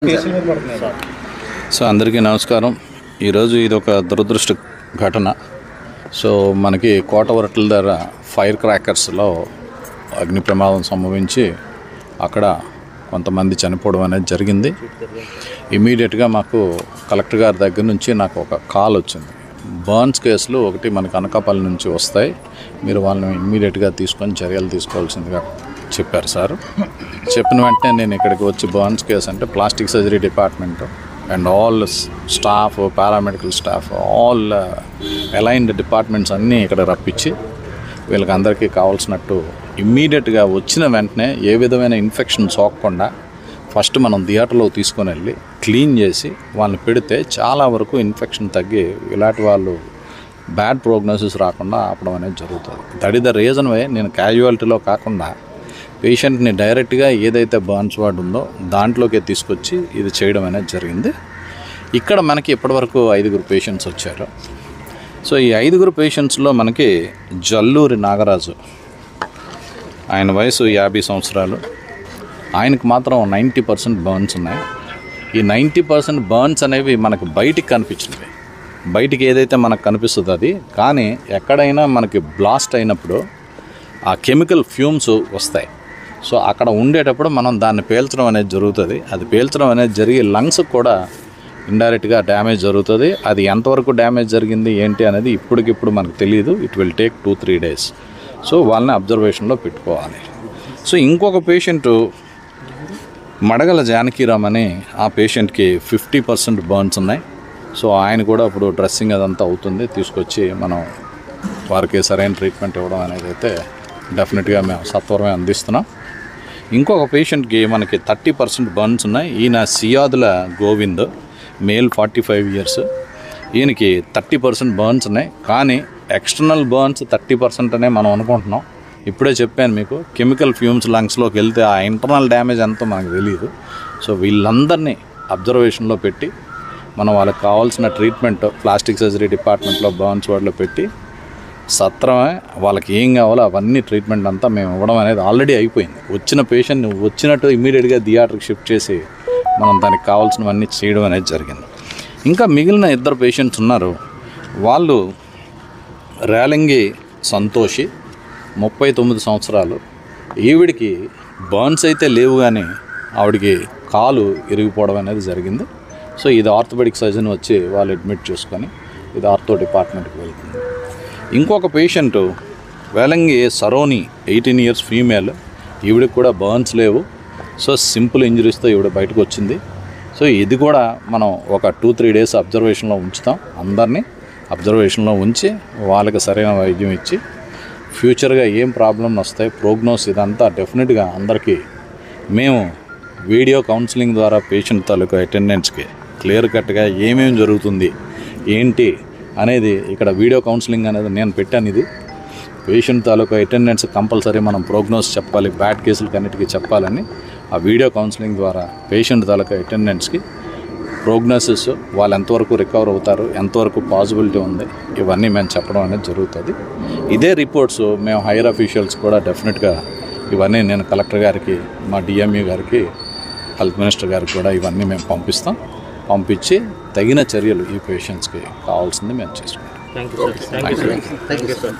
So అందరికీ నమస్కారం. ఈరోజు ఇది ఒక దురదృష్ట ఘటన. సో మనకి కోటవరట్ల దగ్గర ఫైర్ క్రాకర్స్లో అగ్ని ప్రమాదం సంభవించి అక్కడ కొంతమంది చనిపోవడం అనేది జరిగింది. ఇమీడియట్గా మాకు కలెక్టర్ గారి దగ్గర నుంచి నాకు ఒక కాల్ వచ్చింది. బర్న్స్ కేసులు ఒకటి మనకు అనకాపల్లి నుంచి వస్తాయి, మీరు వాళ్ళని ఇమీడియట్గా తీసుకొని చర్యలు తీసుకోవాల్సిందిగా చెప్పారు సార్. చెప్పిన వెంటనే నేను ఇక్కడికి వచ్చి బర్న్స్ కేసు అంటే plastic surgery department and all staff, paramedical staff, all aligned departments అన్నీ ఇక్కడ రప్పించి వీళ్ళకి అందరికీ కావాల్సినట్టు ఇమ్మీడియట్గా వచ్చిన వెంటనే ఏ విధమైన ఇన్ఫెక్షన్ సోకకుండా ఫస్ట్ మనం థియేటర్లో తీసుకొని వెళ్ళి క్లీన్ చేసి వాళ్ళని పెడితే చాలా వరకు ఇన్ఫెక్షన్ తగ్గి ఇలాంటి వాళ్ళు బ్యాడ్ ప్రోగ్నోసిస్ రాకుండా ఆపడం అనేది జరుగుతుంది. That is the reason why నేను క్యాజువాలిటీలో కాకుండా పేషెంట్ని డైరెక్ట్గా ఏదైతే బర్న్స్ వార్డ్ ఉందో దాంట్లోకి తీసుకొచ్చి ఇది చేయడం అనేది జరిగింది. ఇక్కడ మనకి ఇప్పటివరకు 5 పేషెంట్స్ వచ్చారు. సో ఈ 5 పేషెంట్స్లో మనకి జల్లూరి నాగరాజు, ఆయన వయసు 50 సంవత్సరాలు, ఆయనకు మాత్రం 90% బర్న్స్ ఉన్నాయి. ఈ 90% బర్న్స్ అనేవి మనకు బయటికి కనిపించినవి. బయటికి ఏదైతే మనకు కనిపిస్తుందో అది, కానీ ఎక్కడైనా మనకి బ్లాస్ట్ అయినప్పుడు ఆ కెమికల్ ఫ్యూమ్స్ వస్తాయి. సో అక్కడ ఉండేటప్పుడు మనం దాన్ని పేల్చడం అనేది జరుగుతుంది. అది పేల్చడం అనేది జరిగి లంగ్స్కి కూడా ఇండైరెక్ట్గా డ్యామేజ్ జరుగుతుంది. అది ఎంతవరకు డ్యామేజ్ జరిగింది ఏంటి అనేది ఇప్పటికిప్పుడు మనకు తెలియదు. It will take 2-3 days. So వాళ్ళని అబ్జర్వేషన్లో పెట్టుకోవాలి. సో ఇంకొక పేషెంటు మడగల జానకీరామ్ అని, ఆ పేషెంట్కి 50% బర్న్స్ ఉన్నాయి. సో ఆయన కూడా ఇప్పుడు డ్రెస్సింగ్ అదంతా అవుతుంది, తీసుకొచ్చి మనం వారికి సరైన ట్రీట్మెంట్ ఇవ్వడం అనేది అయితే డెఫినెట్గా మేము సత్వరమే అందిస్తున్నాం. ఇంకొక పేషెంట్కి మనకి 30% బర్న్స్ ఉన్నాయి. ఈయన సియాదుల గోవింద్, మేల్, 45 years. ఈయనకి 30% బర్న్స్ ఉన్నాయి, కానీ ఎక్స్టర్నల్ బర్న్స్ 30% అనే మనం అనుకుంటున్నాం. ఇప్పుడే చెప్పాను మీకు, కెమికల్ ఫ్యూమ్స్ లంగ్స్లోకి వెళ్తే ఆ ఇంటర్నల్ డ్యామేజ్ ఎంతో మనకు తెలియదు. సో వీళ్ళందరినీ అబ్జర్వేషన్లో పెట్టి మనం వాళ్ళకి కావాల్సిన ట్రీట్మెంట్ ప్లాస్టిక్ సర్జరీ డిపార్ట్మెంట్లో బర్న్స్ వార్డులో పెట్టి సత్రమే వాళ్ళకి ఏం కావాలో అవన్నీ ట్రీట్మెంట్ అంతా మేము ఇవ్వడం అనేది ఆల్రెడీ అయిపోయింది. వచ్చిన పేషెంట్ని వచ్చినట్టు ఇమీడియట్గా థియేటర్కి షిఫ్ట్ చేసి మనం దానికి కావాల్సినవన్నీ చేయడం అనేది జరిగింది. ఇంకా మిగిలిన 2 పేషెంట్స్ ఉన్నారు. వాళ్ళు రేలంగి సంతోషి, 39 సంవత్సరాలు. ఈవిడికి బర్న్స్ అయితే లేవు, కానీ ఆవిడికి కాలు ఇరిగిపోవడం అనేది జరిగింది. సో ఇది ఆర్థోపెడిక్ సర్జన్ వచ్చి వాళ్ళు అడ్మిట్ చేసుకొని ఇది ఆర్థో డిపార్ట్మెంట్కి వెళ్తుంది. ఇంకొక పేషెంట్ వేలంగి సరోని, 18 years ఫీమేల్. ఈవిడికి కూడా బర్న్స్ లేవు. సో సింపుల్ ఇంజరీస్తో ఈవిడ బయటకు వచ్చింది. సో ఇది కూడా మనం ఒక 2-3 days అబ్జర్వేషన్లో ఉంచుతాం. అందరినీ అబ్జర్వేషన్లో ఉంచి వాళ్ళకి సరైన వైద్యం ఇచ్చి ఫ్యూచర్గా ఏం ప్రాబ్లమ్ వస్తాయి, ప్రోగ్నోస్, ఇదంతా డెఫినెట్గా అందరికీ మేము వీడియో కౌన్సిలింగ్ ద్వారా పేషెంట్ తాలూకా అటెండెన్స్కి క్లియర్ కట్గా ఏమేమి జరుగుతుంది ఏంటి అనేది ఇక్కడ వీడియో కౌన్సిలింగ్ అనేది నేను పెట్టాను. ఇది పేషెంట్ తాలూకా అటెండెన్స్ కంపల్సరీ మనం ప్రోగ్నోస్ చెప్పాలి, బ్యాడ్ కేసులకి అన్నిటికీ చెప్పాలని ఆ వీడియో కౌన్సిలింగ్ ద్వారా పేషెంట్ తాలూకా అటెండెన్స్కి ప్రోగ్నోసిస్, వాళ్ళు ఎంతవరకు రికవర్ అవుతారు, ఎంతవరకు పాసిబిలిటీ ఉంది, ఇవన్నీ మేము చెప్పడం అనేది జరుగుతుంది. ఇదే రిపోర్ట్స్ మేము హైయర్ అఫీషియల్స్ కూడా డెఫినెట్గా ఇవన్నీ నేను కలెక్టర్ గారికి, మా డిఎంఈ గారికి, హెల్త్ మినిస్టర్ గారికి కూడా ఇవన్నీ మేము పంపిస్తాం. పంపించి తగిన చర్యలు ఈ పేషెంట్స్కి కావాల్సింది మేము చేసుకుంటాం. Thank you sir.